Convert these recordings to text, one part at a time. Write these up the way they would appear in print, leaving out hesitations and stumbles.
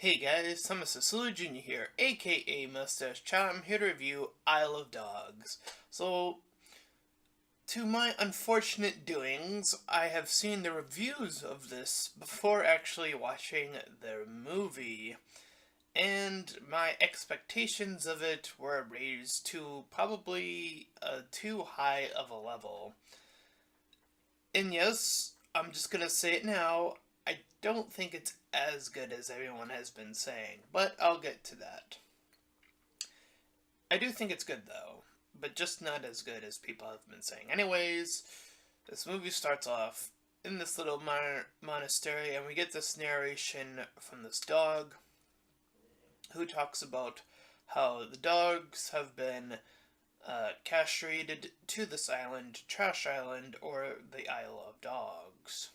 Hey guys, Thomas Sulu Jr. here, aka Mustached. I'm here to review Isle of Dogs. So, to my unfortunate doings, I have seen the reviews of this before actually watching the movie, and my expectations of it were raised to probably too high of a level. And yes, I'm just gonna say it now. I don't think it's as good as everyone has been saying, but I'll get to that. I do think it's good though, but just not as good as people have been saying. Anyways, this movie starts off in this little monastery, and we get this narration from this dog who talks about how the dogs have been castrated to this island, Trash Island, or the Isle of Dogs.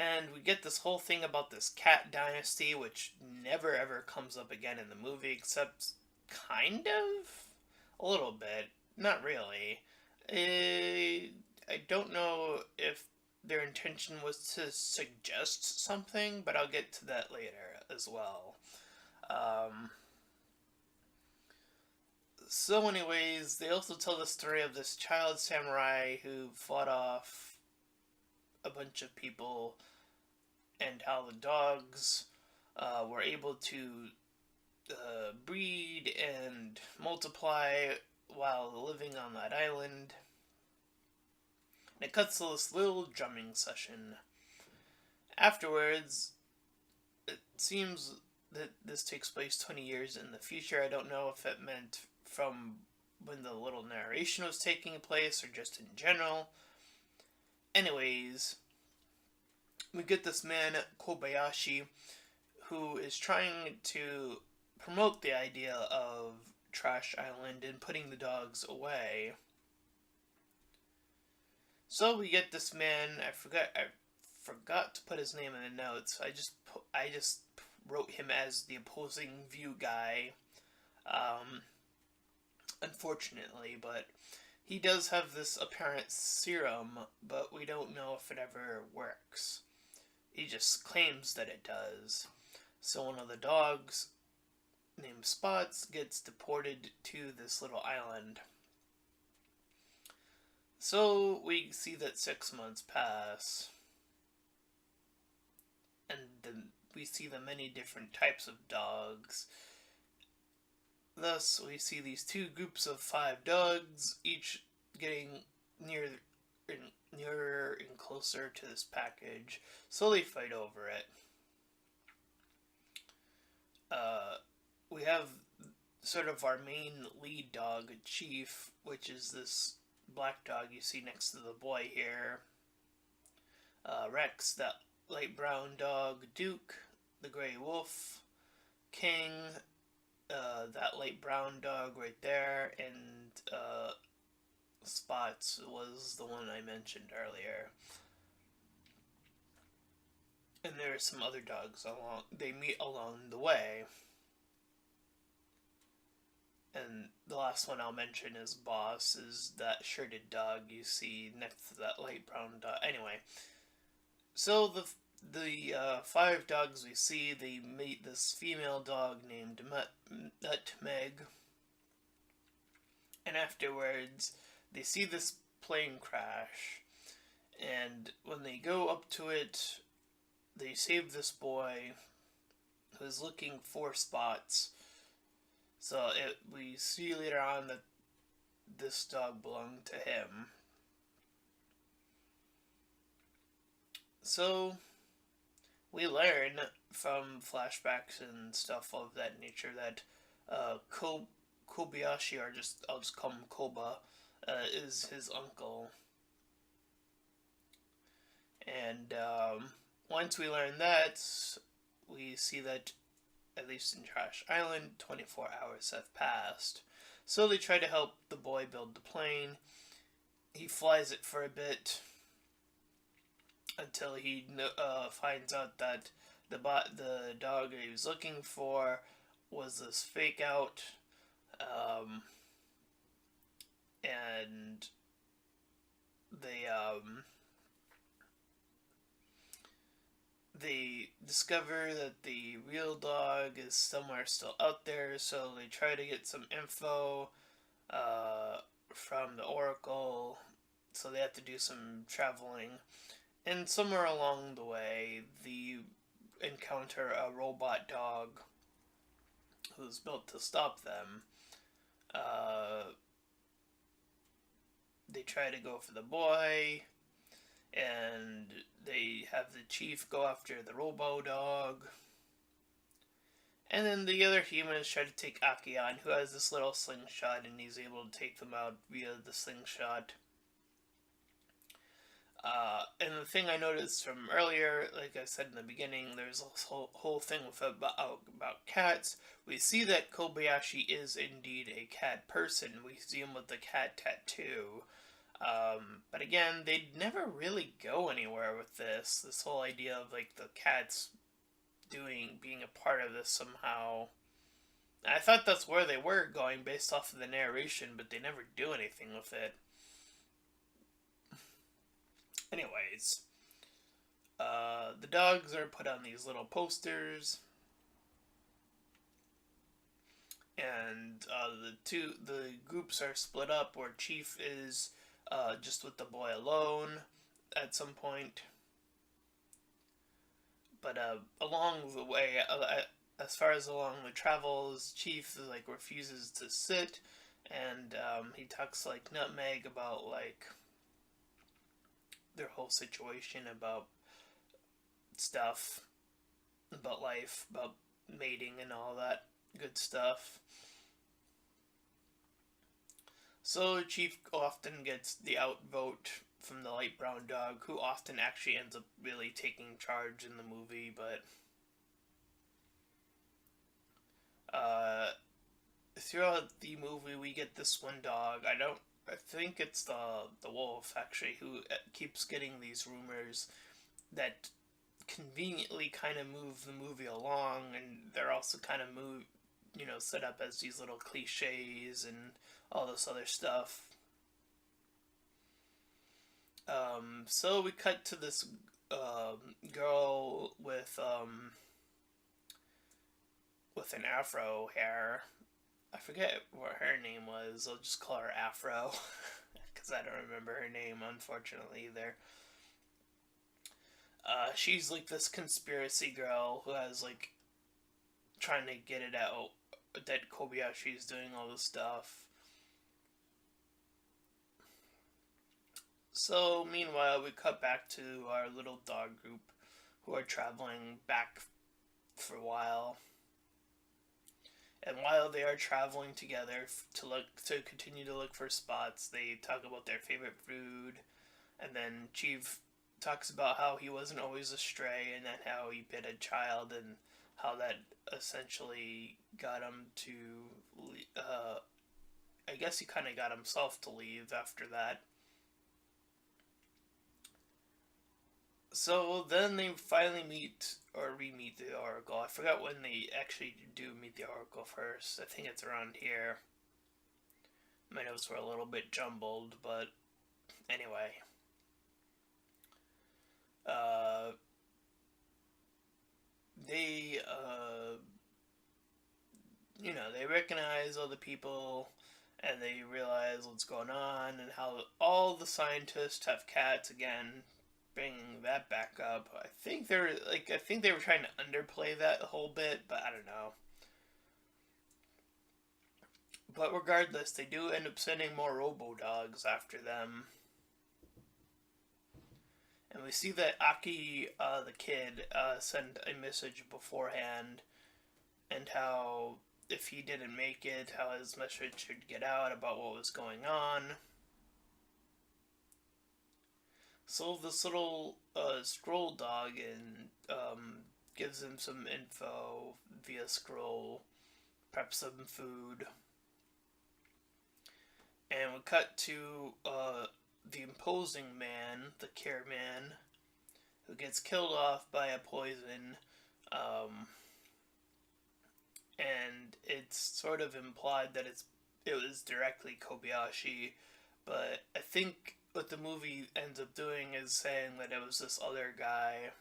And we get this whole thing about this cat dynasty, which never ever comes up again in the movie, except kind of? A little bit. Not really. I don't know if their intention was to suggest something, but I'll get to that later as well. Um, anyways, they also tell the story of this child samurai who fought off a bunch of people and how the dogs were able to breed and multiply while living on that island. And it cuts to this little drumming session. Afterwards, it seems that this takes place 20 years in the future. I don't know if it meant from when the little narration was taking place or just in general. Anyways, we get this man, Kobayashi, who is trying to promote the idea of Trash Island and putting the dogs away. So we get this man. I forgot to put his name in the notes. I just wrote him as the opposing view guy. Unfortunately, but he does have this apparent serum, but we don't know if it ever works. He just claims that it does. So one of the dogs, named Spots, gets deported to this little island. So we see that 6 months pass, and then we see the many different types of dogs. Thus, we see these two groups of 5 dogs, each getting nearer and closer to this package, so they fight over it. We have sort of our main lead dog, Chief, which is this black dog you see next to the boy here. Rex, that light brown dog, Duke, the gray wolf, King, that light brown dog right there, and Spots was the one I mentioned earlier. And there are some other dogs they meet along the way. And the last one I'll mention is Boss, is that shirted dog you see next to that light brown dog. Anyway, so the 5 dogs we see, they meet this female dog named Nutmeg, and afterwards they see this plane crash, and when they go up to it, they save this boy who's looking for Spots. So we see later on that this dog belonged to him. So we learn from flashbacks and stuff of that nature that Kobayashi, or I'll just call him Koba, is his uncle. And once we learn that, we see that at least in Trash Island, 24 hours have passed. So they try to help the boy build the plane. He flies it for a bit until he finds out that the dog he was looking for was this fake out, and they discover that the real dog is somewhere still out there, so they try to get some info uh, from the Oracle, so they have to do some traveling. And somewhere along the way, they encounter a robot dog who's built to stop them. Uh, they try to go for the boy, and they have the chief go after the robo dog. And then the other humans try to take Aki on, who has this little slingshot, and he's able to take them out via the slingshot. And the thing I noticed from earlier, like I said in the beginning, there's this whole thing about cats. We see that Kobayashi is indeed a cat person. We see him with the cat tattoo. But again, they never really go anywhere with this. This whole idea of like the cats being a part of this somehow. I thought that's where they were going based off of the narration, but they never do anything with it. Anyways, the dogs are put on these little posters, and the groups are split up. Where Chief is just with the boy alone at some point, but along the way, as far as along the travels, Chief like refuses to sit, and he talks like Nutmeg about like their whole situation, about stuff, about life, about mating and all that good stuff. So Chief often gets the outvote from the light brown dog, who often actually ends up really taking charge in the movie, but throughout the movie we get this one dog. I think it's the wolf actually, who keeps getting these rumors that conveniently kind of move the movie along, and they're also kind of set up as these little cliches and all this other stuff. So we cut to this girl with an afro hair. I forget what her name was. I'll just call her Afro because I don't remember her name, unfortunately, either. She's like this conspiracy girl who has like trying to get it out that Kobayashi is doing all this stuff. So meanwhile, we cut back to our little dog group who are traveling back for a while. And while they are traveling together to continue to look for spots, they talk about their favorite food, and then Chief talks about how he wasn't always a stray, and then how he bit a child, and how that essentially got him to, I guess he kind of got himself to leave after that. So then they finally meet, or re-meet the Oracle. I forgot when they actually do meet the Oracle first. I think it's around here. My notes were a little bit jumbled, but anyway. They, they recognize all the people, and they realize what's going on, and how all the scientists have cats again, bringing that back up. I think they were trying to underplay that a whole bit, but I don't know. But regardless, they do end up sending more robo dogs after them. And we see that Aki, the kid, sent a message beforehand, and how if he didn't make it, how his message should get out about what was going on. So this little scroll dog gives him some info via scroll, preps some food, and we cut to the imposing man, the care man, who gets killed off by a poison, and it's sort of implied that it was directly Kobayashi, but I think what the movie ends up doing is saying that it was this other guy.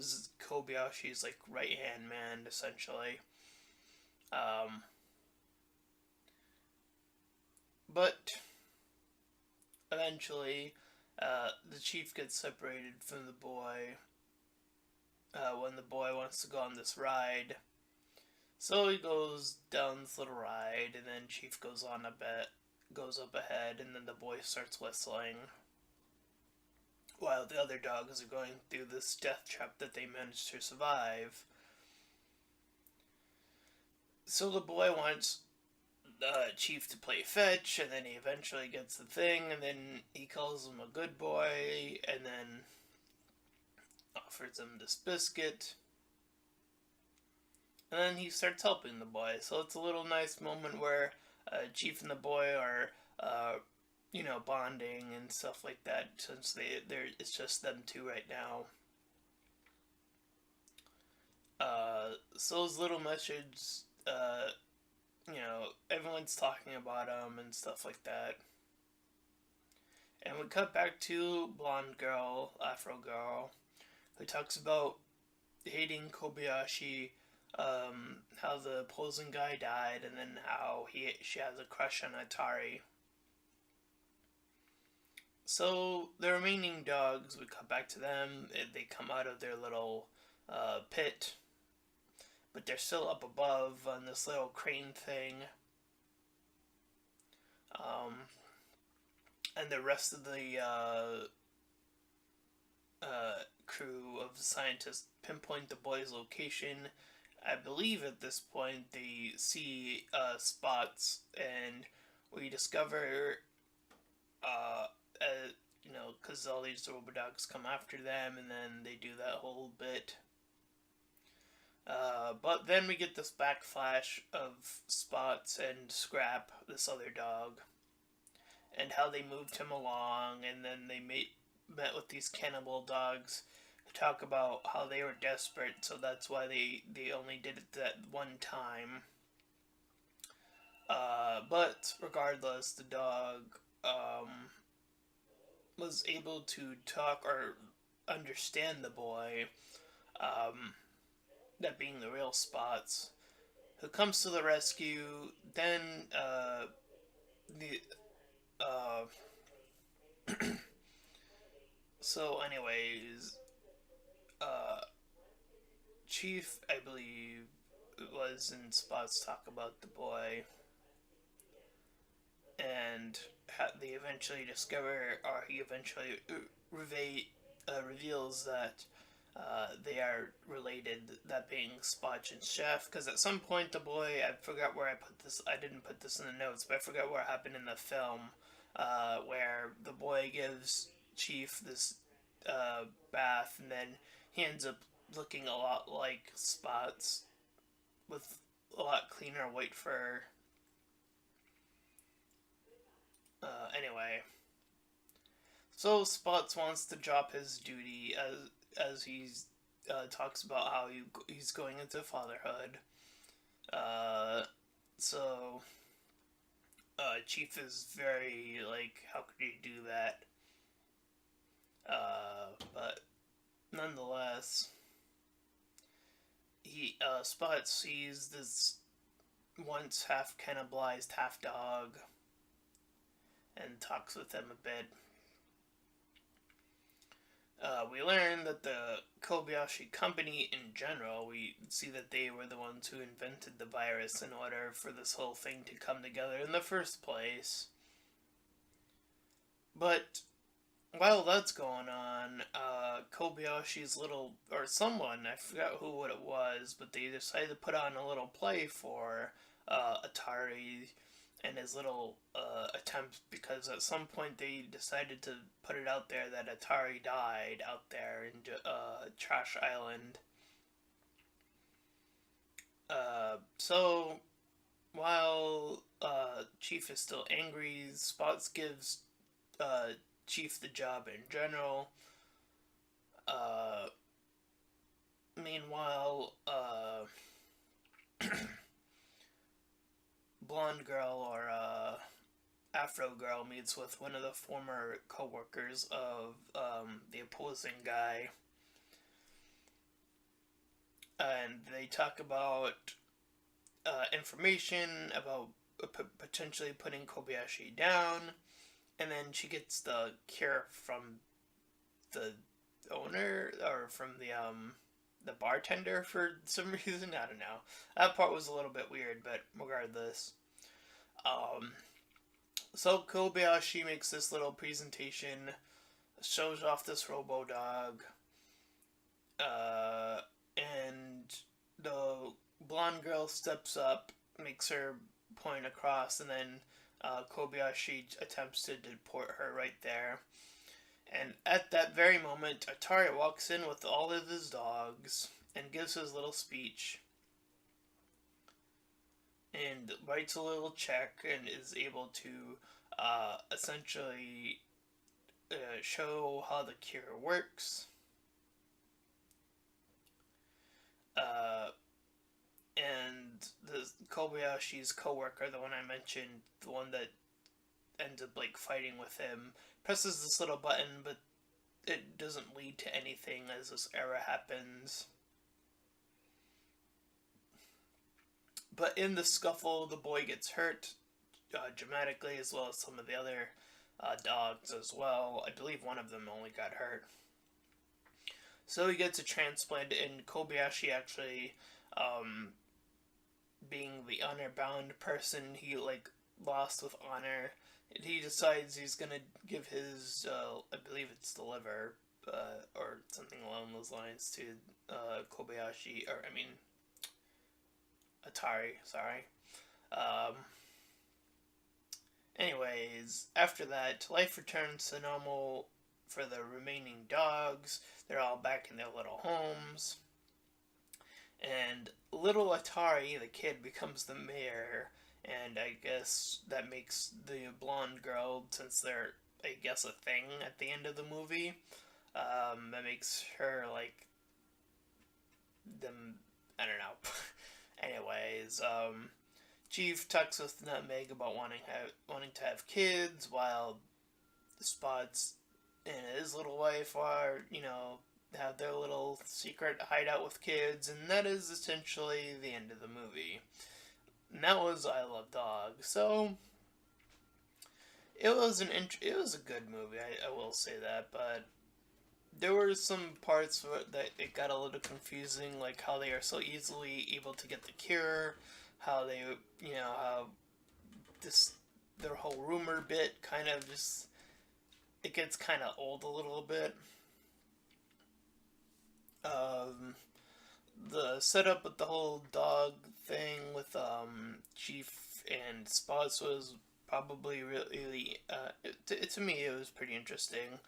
was Kobayashi's like right hand man essentially. Um, but eventually, the chief gets separated from the boy when the boy wants to go on this ride. So he goes down this little ride, and then Chief goes on a bit, goes up ahead, and then the boy starts whistling while the other dogs are going through this death trap that they managed to survive. So the boy wants Chief to play fetch, and then he eventually gets the thing, and then he calls him a good boy, and then offers him this biscuit. And then he starts helping the boy. So it's a little nice moment where Chief and the boy are, bonding and stuff like that. Since it's just them two right now. So those little messages, everyone's talking about him and stuff like that. And we cut back to blonde girl, Afro girl, who talks about hating Kobayashi, how the opposing guy died, and then how she has a crush on Atari. So the remaining dogs, we cut back to them. They come out of their little pit, but they're still up above on this little crane thing. And the rest of the crew of scientists pinpoint the boy's location. I believe at this point they see spots, and we discover, because all these robodogs come after them, and then they do that whole bit. But then we get this backflash of Spots and Scrap, this other dog, and how they moved him along, and then they met with these cannibal dogs to talk about how they were desperate, so that's why they only did it that one time. But regardless, the dog was able to talk or understand the boy, that being the real Spots, who comes to the rescue. Then so anyways, Chief, I believe, was in Spots talk about the boy, and they eventually discover, or he eventually reveals that they are related, that being Spotch and Chef, because at some point the boy, I forgot where I put this, I didn't put this in the notes, but I forgot what happened in the film, where the boy gives Chief this bath, and then he ends up looking a lot like Spots, with a lot cleaner white fur. Anyway, so Spots wants to drop his duty as he's talks about how he's going into fatherhood. So Chief is very like, how could you do that? But nonetheless, he Spot sees this once half cannibalized half dog and talks with him a bit. We learn that the Kobayashi company in general, we see that they were the ones who invented the virus in order for this whole thing to come together in the first place. But while that's going on, Kobayashi's little, or someone, I forgot what it was, but they decided to put on a little play for Atari and his little attempt, because at some point they decided to put it out there that Atari died out there in Trash Island. So while Chief is still angry, Spots gives Chief the job in general. Meanwhile, blonde girl, or Afro girl, meets with one of the former co-workers of the opposing guy, and they talk about information about potentially putting Kobayashi down, and then she gets the cure from the owner or from the bartender for some reason. I don't know. That part was a little bit weird, but regardless, um, so Kobayashi makes this little presentation, shows off this Robo Dog, uh, and the blonde girl steps up, makes her point across, and then Kobayashi attempts to deport her right there. And at that very moment, Atari walks in with all of his dogs and gives his little speech and writes a little check and is able to essentially show how the cure works. Uh, and the Kobayashi's coworker, the one I mentioned, the one that ends up like fighting with him, presses this little button, but it doesn't lead to anything as this error happens. But in the scuffle, the boy gets hurt dramatically, as well as some of the other dogs as well. I believe one of them only got hurt. So he gets a transplant, and Kobayashi actually, being the honor-bound person, he like lost with honor. And he decides he's gonna give his, I believe it's the liver, or something along those lines, to Kobayashi, or I mean, Atari, sorry. Um, Anyways, after that, life returns to normal for the remaining dogs. They're all back in their little homes. And little Atari, the kid, becomes the mayor. And I guess that makes the blonde girl, since they're, I guess, a thing at the end of the movie, that makes her, like, them, I don't know. Anyways, Chief talks with Nutmeg about wanting to have kids, while Spots and his little wife are, have their little secret hideout with kids, and that is essentially the end of the movie. And that was I Love Dogs. So it was it was a good movie. I will say that, but there were some parts that it got a little confusing, like how they are so easily able to get the cure, how they, how this their whole rumor bit kind of just, it gets kind of old a little bit. Um, the setup with the whole dog thing with Chief and Spots was probably really to me it was pretty interesting.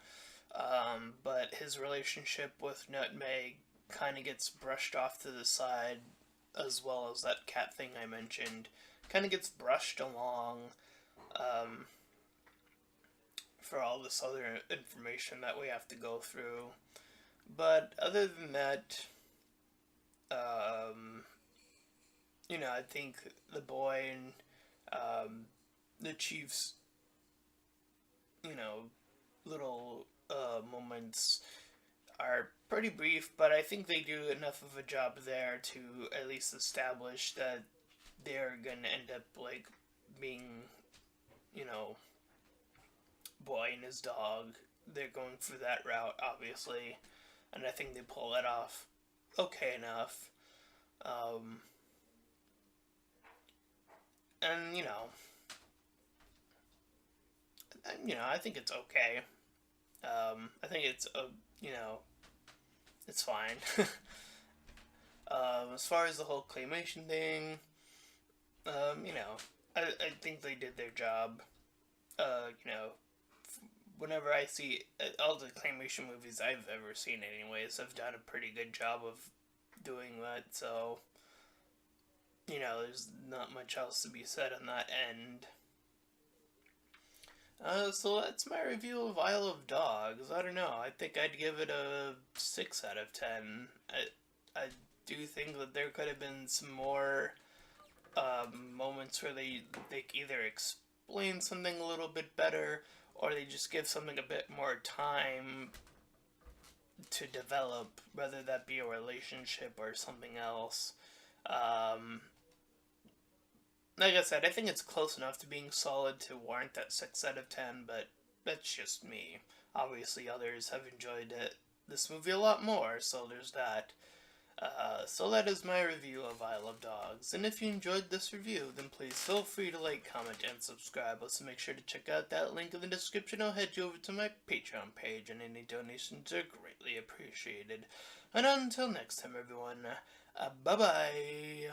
But his relationship with Nutmeg kind of gets brushed off to the side, as well as that cat thing I mentioned kind of gets brushed along, um, for all this other information that we have to go through. But other than that, um, I think the boy and the Chief's, you know, little moments are pretty brief, but I think they do enough of a job there to at least establish that they're gonna end up like being, you know, boy and his dog. They're going through that route, obviously, and I think they pull that off okay enough. Um, and I think it's okay. I think it's it's fine. As far as the whole claymation thing, I think they did their job. Whenever I see all the claymation movies I've ever seen, anyways, have done a pretty good job of doing that. So, there's not much else to be said on that end. So that's my review of Isle of Dogs. I don't know. I think I'd give it a 6 out of 10. I do think that there could have been some more moments where they either explain something a little bit better, or they just give something a bit more time to develop, whether that be a relationship or something else. Um, like I said, I think it's close enough to being solid to warrant that 6 out of 10, but that's just me. Obviously, others have enjoyed this movie a lot more, so there's that. So that is my review of I Love Dogs. And if you enjoyed this review, then please feel free to like, comment, and subscribe. Also, make sure to check out that link in the description. I'll head you over to my Patreon page, and any donations are greatly appreciated. And until next time, everyone, bye-bye.